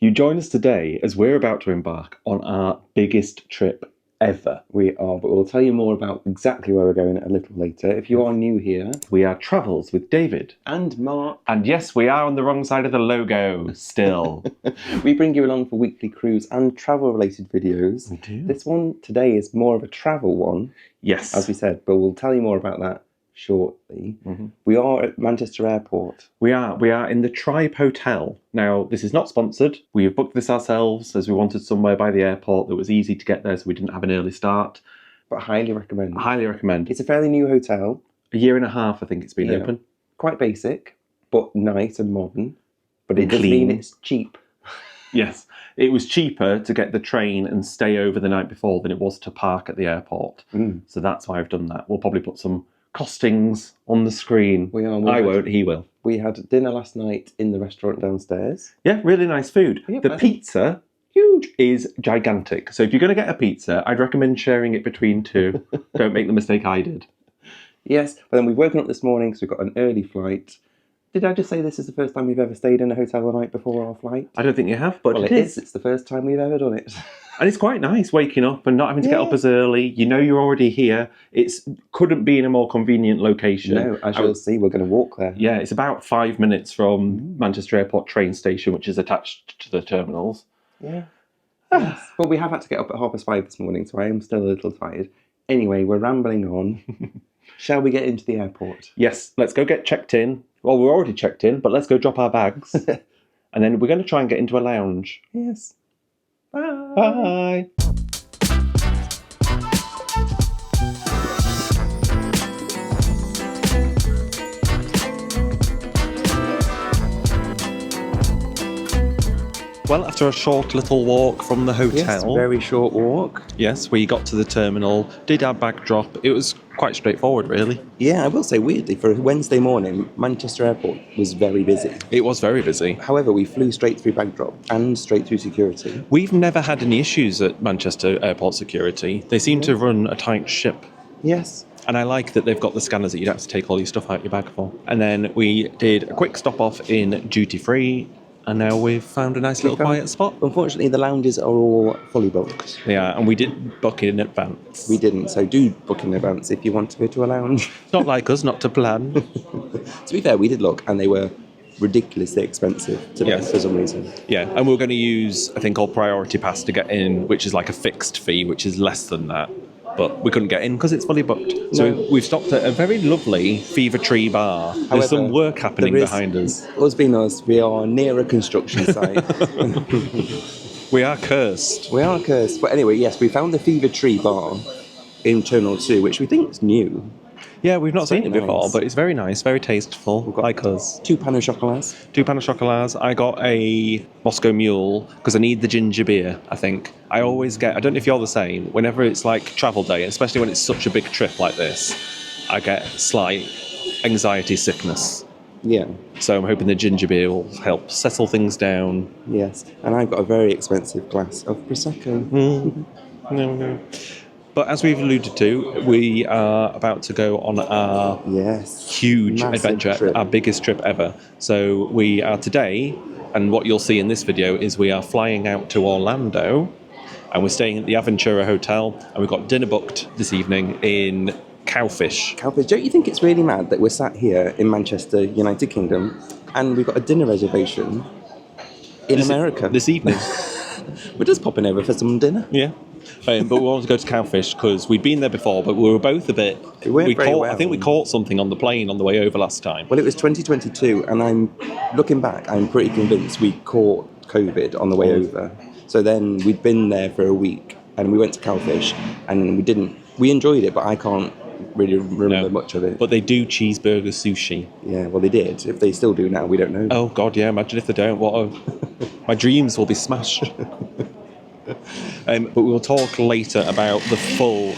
You join us today as we're about to embark on our biggest trip ever. We are, but we'll tell you more about exactly where we're going a little later. If you are new here, we are Travels with David. And Mark. And yes, we are on the wrong side of the logo still. We bring you along for weekly cruise and travel-related videos. We do. This one today is more of a travel one. Yes. As we said, but we'll tell you more about that shortly. Mm-hmm. We are at Manchester Airport. We are in the Tribe Hotel. Now, this is not sponsored. We have booked this ourselves as we wanted somewhere by the airport that was easy to get there so we didn't have an early start. But highly recommend. Highly recommend. It's a fairly new hotel. A year and a half, I think it's been open. Quite basic, but nice and modern. But it does mean it's cheap. Yes. It was cheaper to get the train and stay over the night before than it was to park at the airport. So that's why I've done that. We'll probably put some costings on the screen. I won't, he will. We had dinner last night in the restaurant downstairs. Yeah, really nice food. Yeah, the pizza, huge, is gigantic. So if you're going to get a pizza, I'd recommend sharing it between two. Don't make the mistake I did. Yes, but then we've woken up this morning, so we've got an early flight. Did I just say this is the first time we've ever stayed in a hotel the night before our flight? I don't think you have, but it is. It's the first time we've ever done it. And it's quite nice waking up and not having to get up as early. You know you're already here. It couldn't be in a more convenient location. No, as you'll see, we're going to walk there. Yeah, it's about 5 minutes from Manchester Airport train station, which is attached to the terminals. Yeah. Yes. Well, we have had to get up at 5:30 this morning, so I am still a little tired. Anyway, we're rambling on. Shall we get into the airport? Yes, let's go get checked in. Well, we're already checked in, but let's go drop our bags. And then we're going to try and get into a lounge. Yes. Bye. Bye. Well, after a short little walk from the hotel. Yes, very short walk. Yes, we got to the terminal, did our bag drop. It was quite straightforward, really. Yeah, I will say, weirdly, for a Wednesday morning, Manchester Airport was very busy. It was very busy. However, we flew straight through bag drop and straight through security. We've never had any issues at Manchester Airport security. They seem to run a tight ship. Yes. And I like that they've got the scanners that you don't have to take all your stuff out your bag for. And then we did a quick stop off in duty free. And now we've found a nice little quiet spot. Unfortunately, the lounges are all fully booked. Yeah, and we didn't book in advance. We didn't, so do book in advance if you want to go to a lounge. Not like us, not to plan. To be fair, we did look, and they were ridiculously expensive today for some reason. Yeah, and we're going to use a thing called Priority Pass to get in, which is like a fixed fee, which is less than that. But we couldn't get in because it's fully booked. So we've stopped at a very lovely Fever Tree bar. However, there's some work happening behind us. Us being us, we are near a construction site. We are cursed. We are cursed. But anyway, yes, we found the Fever Tree bar in Terminal 2, which we think is new. Yeah, we've not seen it before, but it's very nice, very tasteful, like us. 2 pain au chocolats. 2 pain au chocolats. I got a Moscow Mule because I need the ginger beer, I think. I always get, I don't know if you're the same, whenever it's like travel day, especially when it's such a big trip like this, I get slight anxiety sickness. Yeah. So I'm hoping the ginger beer will help settle things down. Yes, and I've got a very expensive glass of Prosecco. No. But as we've alluded to, we are about to go on our huge adventure, trip. Our biggest trip ever. So we are today, and what you'll see in this video is we are flying out to Orlando, and we're staying at the Aventura Hotel, and we've got dinner booked this evening in Cowfish. Cowfish. Don't you think it's really mad that we're sat here in Manchester, United Kingdom, and we've got a dinner reservation in America? This evening. We're just popping over for some dinner. Yeah. But we wanted to go to Cowfish because we'd been there before, but we were both a bit... I think we caught something on the plane on the way over last time. Well, it was 2022, and looking back, I'm pretty convinced we caught COVID on the way over. So then we'd been there for a week, and we went to Cowfish, and we enjoyed it, but I can't really remember much of it. But they do cheeseburger sushi. Yeah, well, they did. If they still do now, we don't know. Oh, God, yeah, imagine if they don't. My dreams will be smashed. But we'll talk later about the full...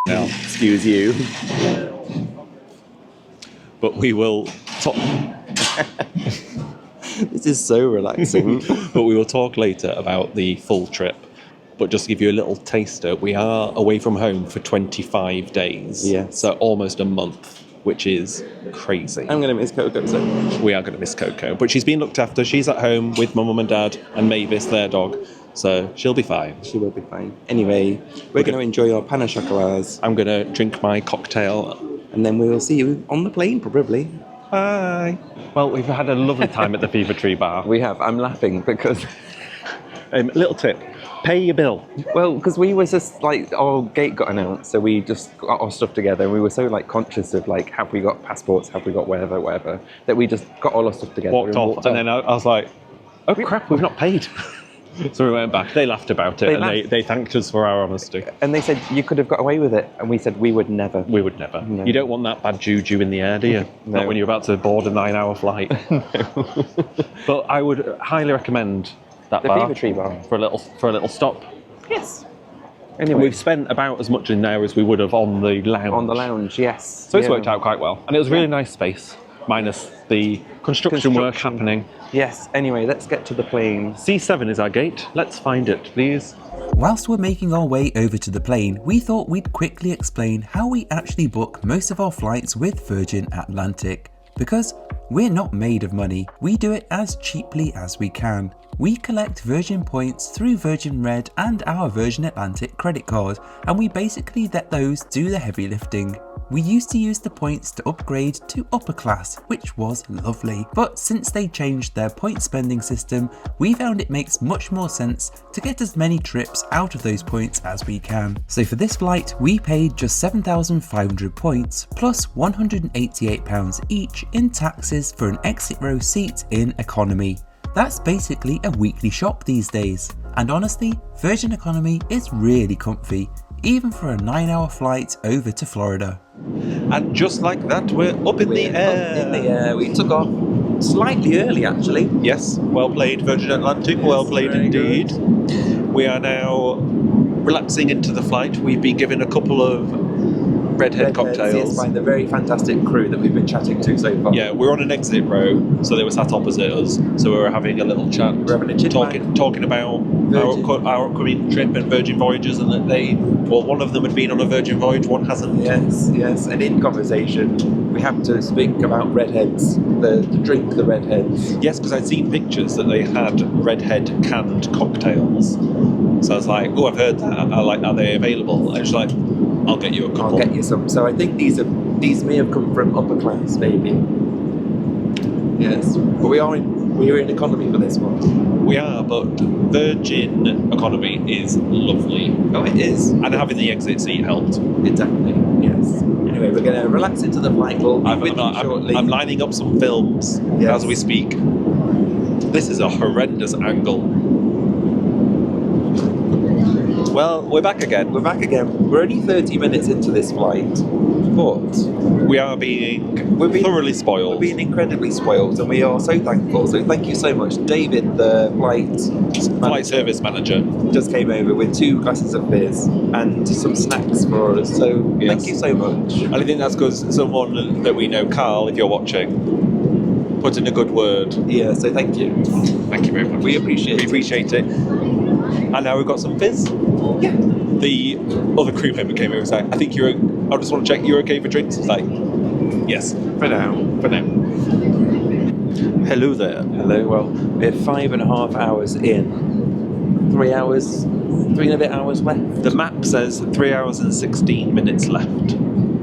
Excuse you. But we will talk... This is so relaxing. But we will talk later about the full trip. But just to give you a little taster, we are away from home for 25 days. Yes. So almost a month. which is crazy. I'm going to miss Coco so much. We are going to miss Coco, but she's been looked after. She's at home with my mum and dad and Mavis, their dog, so she'll be fine. She will be fine. Anyway, we're going to enjoy our pain au chocolat. I'm going to drink my cocktail. And then we will see you on the plane, probably. Bye. Well, we've had a lovely time at the Fever Tree Bar. We have. I'm laughing because... Little tip. Pay your bill. Well, because we was just like, our gate got announced, so we just got our stuff together, and we were so like conscious of like, have we got passports, have we got whatever, that we just got all our stuff together. Walked off, and then I was like, oh crap, we've not paid. So we went back. They laughed about it, they thanked us for our honesty. And they said, you could have got away with it. And we said, we would never. We would never. No. You don't want that bad juju in the air, do you? No. Not when you're about to board a 9-hour flight. No. But I would highly recommend that The bar. Fever Tree Bar. For a little stop. Yes. And Anyway. we've spent about as much in there as we would have on the lounge. On the lounge, yes. So it's worked out quite well. And it was a really nice space, minus the construction work happening. Yes. Anyway, let's get to the plane. C7 is our gate. Let's find it, please. Whilst we're making our way over to the plane, we thought we'd quickly explain how we actually book most of our flights with Virgin Atlantic. Because we're not made of money, we do it as cheaply as we can. We collect Virgin points through Virgin Red and our Virgin Atlantic credit card, and we basically let those do the heavy lifting. We used to use the points to upgrade to upper class, which was lovely, but since they changed their point spending system, we found it makes much more sense to get as many trips out of those points as we can. So for this flight, we paid just 7,500 points plus £188 each in taxes for an exit row seat in economy. That's basically a weekly shop these days, and honestly, Virgin Economy is really comfy, even for a 9-hour flight over to Florida. And just like that, we're up in the air. Up in the air. We took off slightly early, actually. Yes, well played, Virgin Atlantic, well played indeed. Good. We are now relapsing into the flight. We've been given a couple of redhead cocktails. Yes, by the very fantastic crew that we've been chatting to so far. Yeah, we're on an exit row, so they were sat opposite us. So we were having a little chat, we're having a chit talking about our upcoming trip and Virgin Voyages, and that one of them had been on a Virgin Voyage, one hasn't. Yes, and in conversation, we have to speak about redheads, the drink the redheads. Yes, because I'd seen pictures that they had redhead canned cocktails. So I was like, oh, I've heard that. Are they available? And she's like, I'll get you a couple. I'll get you some. So I think these may have come from upper class, maybe. Yes, but we are in economy for this one. We are, but Virgin Economy is lovely. Oh, it is. And having the exit seat helped. Exactly. Yes. Anyway, we're going to relax into the flight. We'll be with you shortly. I'm lining up some films as we speak. This is a horrendous angle. Well, we're back again. We're only 30 minutes into this flight, but we are being thoroughly spoiled. We're being incredibly spoiled, and we are so thankful. So thank you so much. David, the flight service manager, just came over with 2 glasses of fizz and some snacks for us. So Thank you so much. And I think that's because someone that we know, Carl, if you're watching, put in a good word. Yeah, so thank you. Thank you very much. We appreciate it. And now we've got some fizz. Yeah. The other crew member came over and said, I just want to check you're okay for drinks. It's like, yes. For now. Hello there. Hello. Well, we're 5.5 hours in. 3 and a bit hours left. The map says 3 hours and 16 minutes left.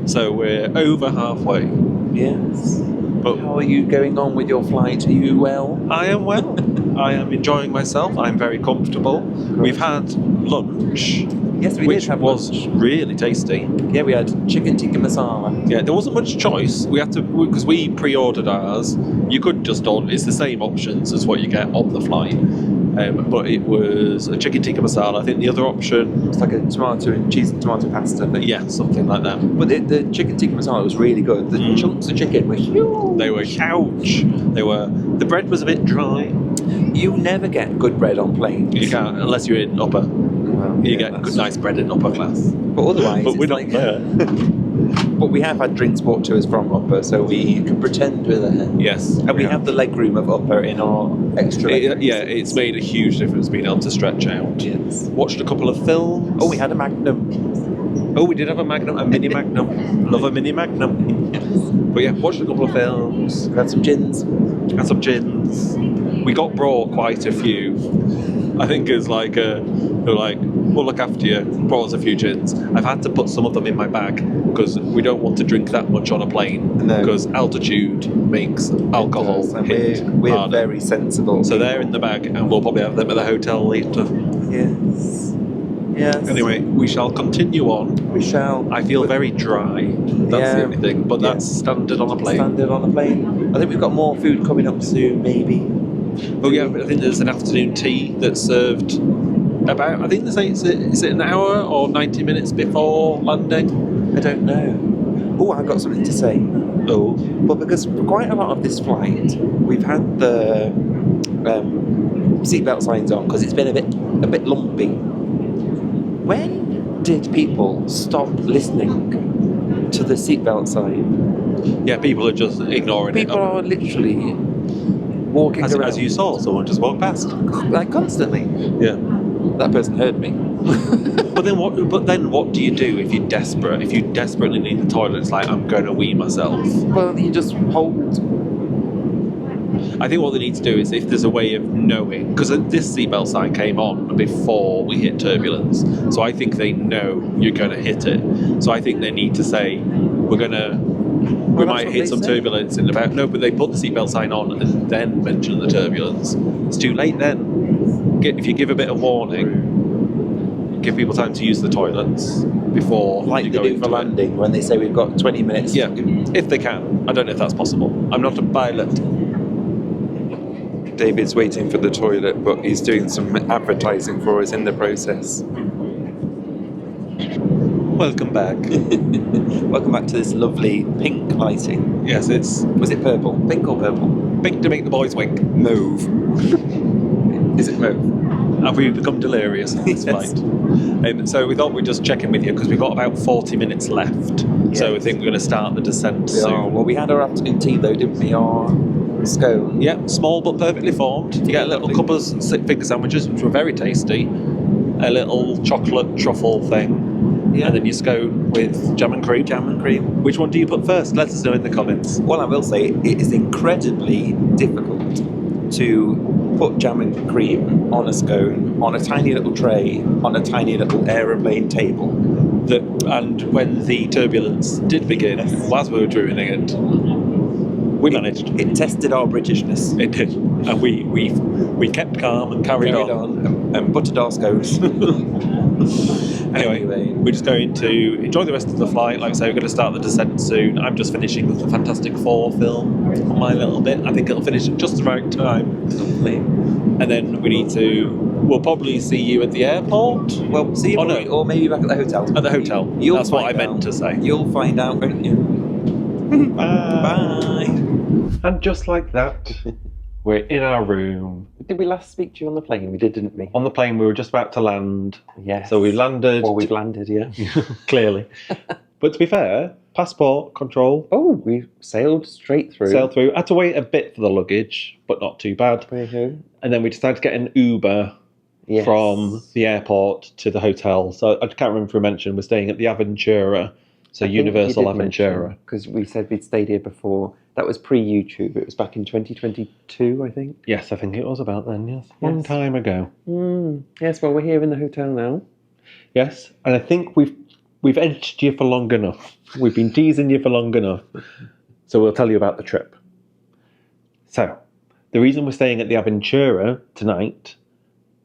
So we're over halfway. Yes. But how are you going on with your flight? Are you well? I am well. I am enjoying myself. I'm very comfortable. We've had lunch. Yes, we did have was lunch. Really tasty. Yeah, we had chicken tikka masala. Yeah, there wasn't much choice. We had to, because we pre-ordered ours. You could just order. It's the same options as what you get on the flight. But it was a chicken tikka masala. I think the other option was like a tomato and cheese and tomato pasta thing. Yeah, something like that. But the chicken tikka masala was really good. The chunks of chicken were huge. They were huge. The bread was a bit dry. You never get good bread on planes. You can't, unless you're in upper. You get good, nice bread in upper class. But otherwise, but we're not there. But we have had drinks brought to us from upper, so we can pretend we're there. Yes. And we have the leg room of upper in our extra leg Yeah, it's made a huge difference being able to stretch out. Yes. Watched a couple of films. Oh, we had a Magnum. Oh, we did have a Magnum, a mini Magnum. Love a mini Magnum. But yeah, watched a couple of films. Had some gins. Had some gins. We got brought quite a few. I think it's like, they're like, we'll look after you. Brought us a few gins. I've had to put some of them in my bag because we don't want to drink that much on a plane. No. Because altitude makes alcohol hit we're harder. very sensible. So they're in the bag, and we'll probably have them at the hotel later. Yes. Yes. Anyway, we shall continue on. We shall. I feel very dry. That's the only thing, but that's standard on a plane. Standard on a plane. I think we've got more food coming up soon, maybe. Oh yeah, I think there's an afternoon tea that's served about, I think they say is it an hour or 90 minutes before landing? I don't know. Oh, I've got something to say. Oh. But because for quite a lot of this flight, we've had the seatbelt signs on because it's been a bit lumpy. When did people stop listening to the seatbelt sign? Yeah, people are just ignoring People it. are literally walking around. As you saw, someone just walked past. Like constantly. Yeah. That person heard me. But then what do you do if you're desperate? If you desperately need the toilet, it's like, I'm going to wee myself. Well, you just hold. I think what they need to do is, if there's a way of knowing, because this seatbelt sign came on before we hit turbulence, so I think they know you're going to hit it. So I think they need to say, we might hit some turbulence in about. No, but they put the seatbelt sign on and then mention the turbulence. It's too late then. If you give a bit of warning, give people time to use the toilets before Like you they go do into for landing when they say we've got 20 minutes. Yeah, if they can. I don't know if that's possible. I'm not a pilot. David's waiting for the toilet, but he's doing some advertising for us in the process. Welcome back. Welcome back to this lovely pink lighting. Yes, it's Was it purple? Pink or purple? pink to make the boys wink. Mauve. Is it mauve? Have we become delirious at this Yes. point? So we thought we'd just check in with you because we've got about 40 minutes left. So I think we're going to start the descent soon. Well, we had our afternoon tea though, didn't we? Our scone. Yeah, small but perfectly formed. You get a little couple of finger sandwiches, which were very tasty. A little chocolate truffle thing. Yeah. And then your scone with jam and cream. Jam and cream. Which one do you put first? Let us know in the comments. Well, I will say it is incredibly difficult to put jam and cream on a scone, on a tiny little tray, on a tiny little aeroplane table. And when the turbulence did begin, whilst we were doing it, we managed. It tested our Britishness. It did. And we kept calm and carried on. and buttered our scones. Anyway, we're just going to enjoy the rest of the flight. Like I say, we're going to start the descent soon. I'm just finishing the Fantastic Four film on my little bit. I think it'll finish at just the right time. Lovely. And then we'll probably see you at the airport. Well, see you or maybe back at the hotel. At the hotel. That's what I meant to say. You'll find out, won't you? Bye. And just like that, we're in our room. Did we last speak to you on the plane? We did, didn't we? On the plane, we were just about to land. Yes. So we landed. Well, we've landed, yeah. Clearly. But to be fair, passport control. Oh, we sailed straight through. Sailed through. Had to wait a bit for the luggage, but not too bad. Mm-hmm. And then we decided to get an Uber from the airport to the hotel. So I can't remember if we mentioned we're staying at the Aventura. So Universal Aventura. Because we said we'd stayed here before. That was pre-YouTube. It was back in 2022, I think. Yes, I think it was about then, yes. Long time ago. Yes, well, we're here in the hotel now. Yes, and I think we've edged you for long enough. We've been teasing you for long enough. So we'll tell you about the trip. So, the reason we're staying at the Aventura tonight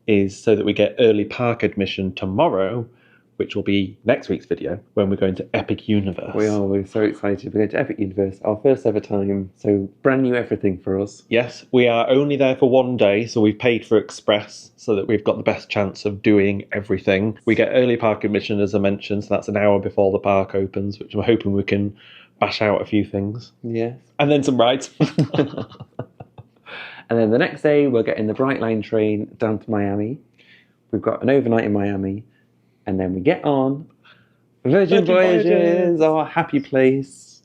is so that we get early park admission tomorrow, which will be next week's video, when we're going to Epic Universe. We're so excited. We're going to Epic Universe, our first ever time, so brand new everything for us. Yes, we are only there for one day, so we've paid for express so that we've got the best chance of doing everything. We get early park admission, as I mentioned, so that's an hour before the park opens, which we're hoping we can bash out a few things. Yes. And then some rides. And then the next day, we're getting the Bright Line train down to Miami. We've got an overnight in Miami. And then we get on Virgin Voyages, our happy place.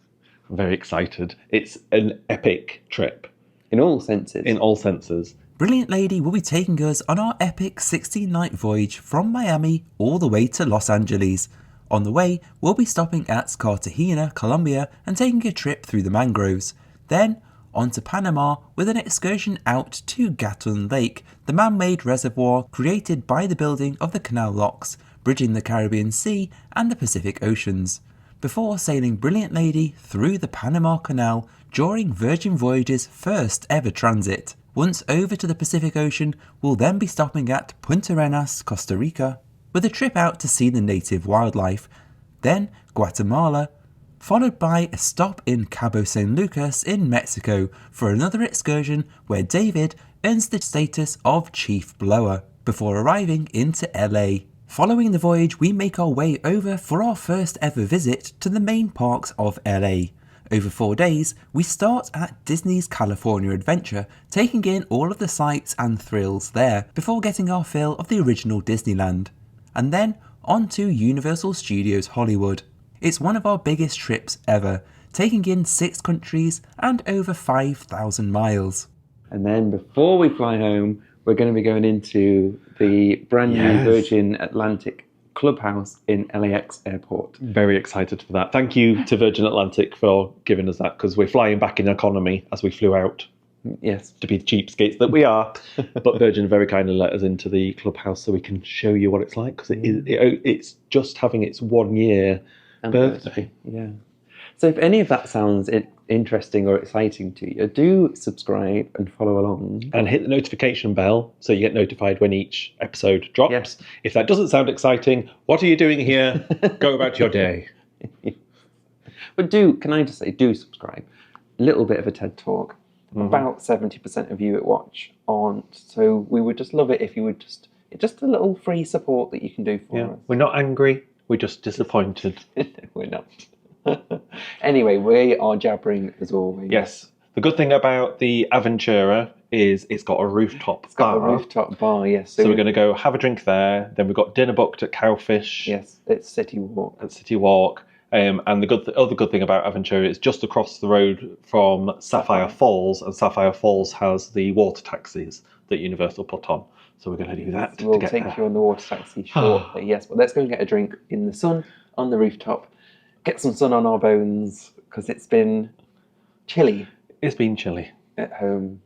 I'm very excited. It's an epic trip. In all senses. In all senses. Brilliant Lady will be taking us on our epic 16-night voyage from Miami all the way to Los Angeles. On the way, we'll be stopping at Cartagena, Colombia and taking a trip through the mangroves. Then, on to Panama with an excursion out to Gatun Lake, the man-made reservoir created by the building of the canal locks, bridging the Caribbean Sea and the Pacific Oceans, before sailing Brilliant Lady through the Panama Canal during Virgin Voyage's first ever transit. Once over to the Pacific Ocean, we'll then be stopping at Punta Arenas, Costa Rica, with a trip out to see the native wildlife, then Guatemala, followed by a stop in Cabo San Lucas in Mexico for another excursion where David earns the status of Chief Blower, before arriving into LA. Following the voyage, we make our way over for our first ever visit to the main parks of LA. Over 4 days, we start at Disney's California Adventure, taking in all of the sights and thrills there before getting our fill of the original Disneyland. And then on to Universal Studios Hollywood. It's one of our biggest trips ever, taking in 6 countries and over 5,000 miles. And then before we fly home, we're going to be going into the brand new Virgin Atlantic Clubhouse in LAX Airport. Very excited for that. Thank you to Virgin Atlantic for giving us that, because we're flying back in economy as we flew out. Yes. To be the cheapskates that we are. But Virgin very kindly let us into the clubhouse so we can show you what it's like, because it's just having its 1 year birthday. Yeah. So if any of that sounds interesting or exciting to you, do subscribe and follow along. And hit the notification bell so you get notified when each episode drops. Yes. If that doesn't sound exciting, what are you doing here? Go about your day. But can I just say, do subscribe. A little bit of a TED Talk. About 70% of you at watch aren't. So we would just love it if you would just a little free support that you can do for us. We're not angry. We're just disappointed. We're not. Anyway, we are jabbering as always. Yes. The good thing about the Aventura is it's got a rooftop bar. A rooftop bar, yes. So we're going to go have a drink there. Then we've got dinner booked at Cowfish. Yes, it's CityWalk. At CityWalk. And the other good thing about Aventura is just across the road from Sapphire Falls, and Sapphire Falls has the water taxis that Universal put on. So we're going to do that. We'll take you on the water taxi shortly, yes. But let's go and get a drink in the sun on the rooftop. Get some sun on our bones, because it's been chilly. It's been chilly. At home.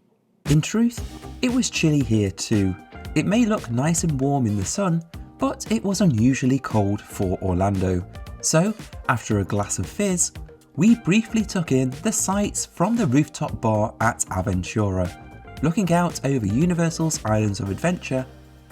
In truth, it was chilly here too. It may look nice and warm in the sun, but it was unusually cold for Orlando. So, after a glass of fizz, we briefly took in the sights from the rooftop bar at Aventura, looking out over Universal's Islands of Adventure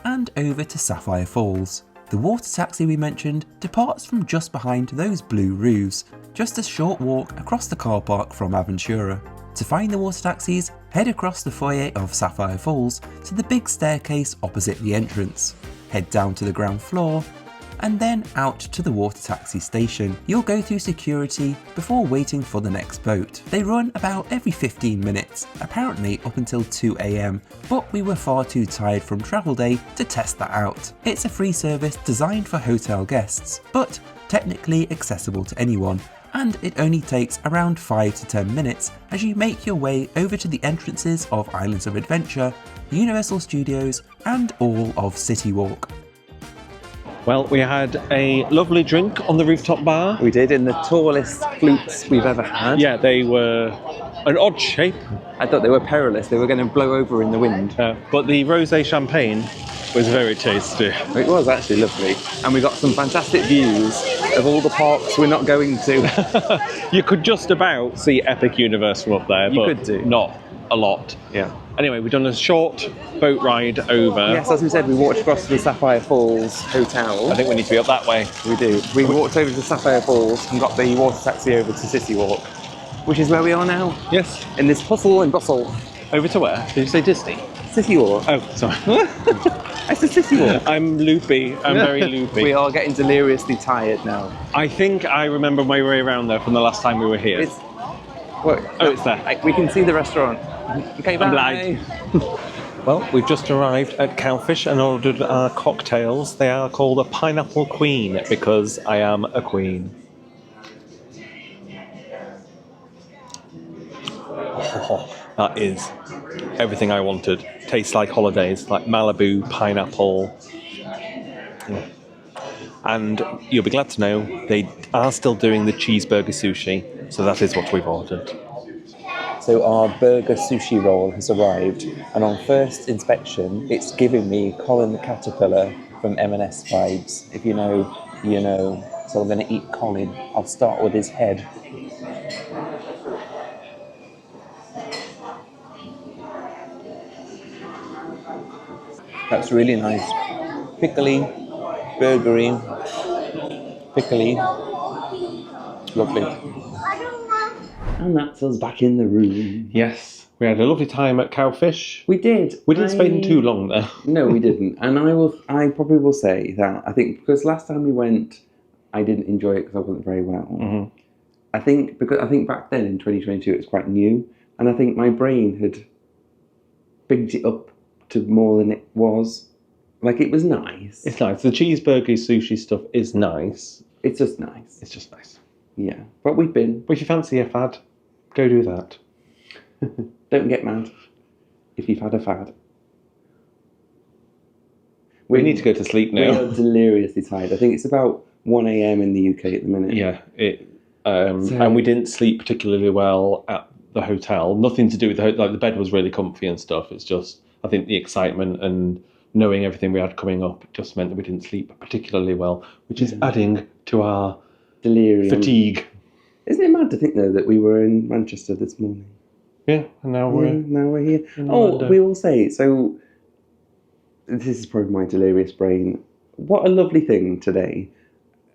and over to Sapphire Falls. The water taxi we mentioned departs from just behind those blue roofs, just a short walk across the car park from Aventura. To find the water taxis, head across the foyer of Sapphire Falls to the big staircase opposite the entrance. Head down to the ground floor, and then out to the water taxi station. You'll go through security before waiting for the next boat. They run about every 15 minutes, apparently up until 2 AM, but we were far too tired from travel day to test that out. It's a free service designed for hotel guests, but technically accessible to anyone, and it only takes around 5 to 10 minutes as you make your way over to the entrances of Islands of Adventure, Universal Studios, and all of CityWalk. Well, we had a lovely drink on the rooftop bar. We did, in the tallest flutes we've ever had. Yeah, they were an odd shape. I thought they were perilous. They were going to blow over in the wind. But the rosé champagne was very tasty. It was actually lovely. And we got some fantastic views of all the parks we're not going to. You could just about see Epic Universe from up there, but could do. Not a lot. Yeah. Anyway, we've done a short boat ride over. Yes, as we said, we walked across to the Sapphire Falls Hotel. I think we need to be up that way. We do. We walked over to Sapphire Falls and got the water taxi over to CityWalk, which is where we are now. Yes. In this hustle and bustle. Over to where? Did you say Disney? CityWalk. Oh, sorry. I said CityWalk. I'm loopy. I'm very loopy. We are getting deliriously tired now. I think I remember my way around there from the last time we were here. It's there. We can see the restaurant. Okay, bye. Well, we've just arrived at Cowfish and ordered our cocktails. They are called a Pineapple Queen because I am a queen. Oh, that is everything I wanted. Tastes like holidays, like Malibu, pineapple. And you'll be glad to know they are still doing the cheeseburger sushi, so that is what we've ordered. So our burger sushi roll has arrived, and on first inspection, it's giving me Colin the Caterpillar from M&S vibes. If you know, you know. So I'm going to eat Colin. I'll start with his head. That's really nice. Pickly, burgery, pickly. Lovely. And that's us back in the room. Yes, we had a lovely time at Cowfish. We did. We didn't spend too long there. No, we didn't. And I probably will say that I think because last time we went, I didn't enjoy it because I wasn't very well. Mm-hmm. I think back then in 2022 it was quite new, and I think my brain had bigged it up to more than it was. Like, it was nice. It's nice. The cheeseburger sushi stuff is nice. It's just nice. It's just nice. Yeah, but we've been. But if you fancy a fad, go do that. Don't get mad if you've had a fad. We need to go to sleep now. We are deliriously tired. I think it's about 1 a.m. in the UK at the minute. Yeah, and we didn't sleep particularly well at the hotel. Nothing to do with the bed was really comfy and stuff. It's just, I think the excitement and knowing everything we had coming up just meant that we didn't sleep particularly well, which is adding to our delirium. Fatigue. Isn't it mad to think though that we were in Manchester this morning? Yeah, and now we're here. We will say, so this is probably my delirious brain. What a lovely thing today.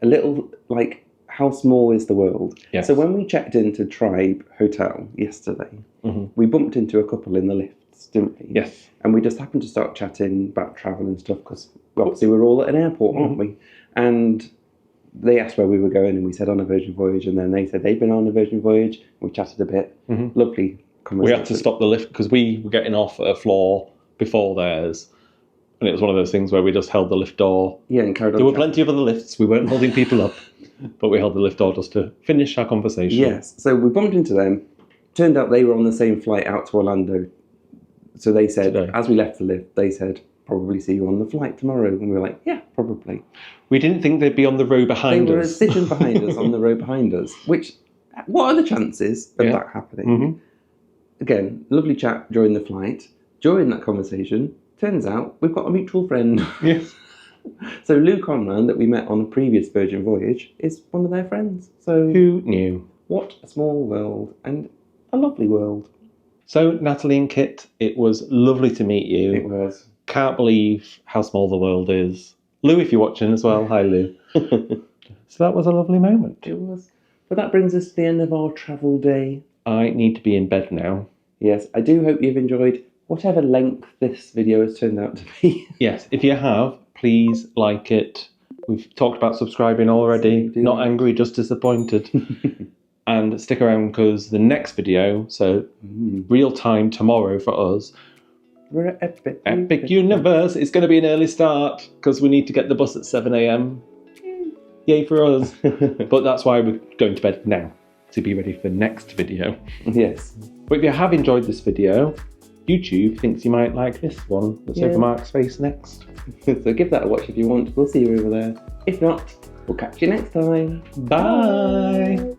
A little, like, how small is the world? Yes. So when we checked into Tribe Hotel yesterday, we bumped into a couple in the lifts, didn't we? Yes. And we just happened to start chatting about travel and stuff because obviously we're all at an airport, aren't we? And they asked where we were going and we said on a Virgin Voyage, and then they said they'd been on a Virgin Voyage. We chatted a bit. Lovely conversation. We had to stop the lift because we were getting off at a floor before theirs. And it was one of those things where we just held the lift door. Yeah, and carried on. There were plenty of other lifts. We weren't holding people up. But we held the lift door just to finish our conversation. Yes. So we bumped into them. Turned out they were on the same flight out to Orlando. So they said, as we left the lift, they said, probably see you on the flight tomorrow. And we were like, yeah, probably. We didn't think they'd be on the row behind us. They were sitting behind us, on the row behind us. Which, what are the chances of that happening? Again, lovely chat during the flight. During that conversation, turns out we've got a mutual friend. Yes. So Lou Conran, that we met on a previous Virgin Voyage, is one of their friends. So who knew? What a small world, and a lovely world. So Natalie and Kit, it was lovely to meet you. It was. Can't believe how small the world is. Lou, if you're watching as well, hi Lou. So that was a lovely moment. It was. But that brings us to the end of our travel day. I need to be in bed now. Yes, I do hope you've enjoyed whatever length this video has turned out to be. Yes, if you have, please like it. We've talked about subscribing already. Not angry, just disappointed. And stick around because the next video, so real time tomorrow for us, we're at Epic Universe. It's going to be an early start because we need to get the bus at 7 a.m. Yay for us. But that's why we're going to bed now, to be ready for the next video. Yes. But if you have enjoyed this video, YouTube thinks you might like this one that's over Mark's face next. So give that a watch if you want. We'll see you over there. If not, we'll catch you next time. Bye.